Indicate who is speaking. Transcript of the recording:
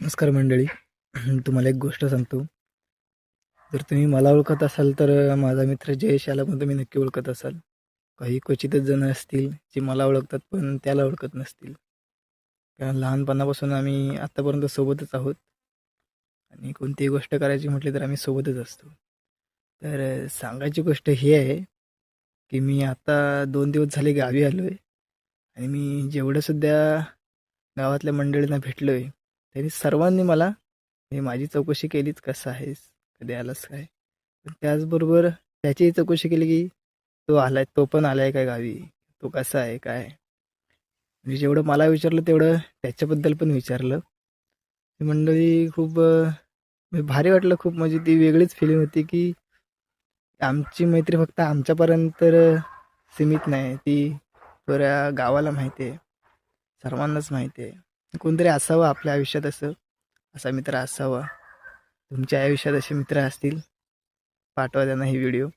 Speaker 1: नमस्कार मंडळी. तुम्हाला एक गोष्ट सांगतो. जर तुम्ही मला ओळखत असाल तर माझा मित्र जयेश याला पण तुम्ही नक्की ओळखत असाल. काही क्वचितच जण असतील जे मला ओळखतात पण त्याला ओळखत नसतील. कारण लहानपणापासून आम्ही आत्तापर्यंत सोबतच आहोत आणि कोणतीही गोष्ट करायची म्हटली तर आम्ही सोबतच असतो. तर सांगायची गोष्ट ही आहे की मी आता 2 दिवस झाले गावी आलो आहे आणि मी जेवढंसुद्धा गावातल्या मंडळींना भेटलो आहे, त्यांनी सर्वांनी मला हे माझी चौकशी केलीच, "कसा आहेस? कधी आलास काय?" पण त्याचबरोबर त्याचीही चौकशी केली, की तो पण आलाय का गावी? तो कसा आहे? काय आहे?" म्हणजे जेवढं मला विचारलं तेवढं त्याच्याबद्दल पण विचारलं. ती मंडळी खूप म्हणजे भारी वाटलं खूप. म्हणजे ती वेगळीच फिलिंग होती, की आमची मैत्री फक्त आमच्यापर्यंत सीमित नाही. ती पुऱ्या गावाला माहिती आहे. सर्वांनाच माहिती आहे. कोणतरी असावं आपल्या आयुष्यात असं. असा मित्र असावा. तुमच्या आयुष्यात असे मित्र असतील, पाठवा त्यांना ही व्हिडिओ.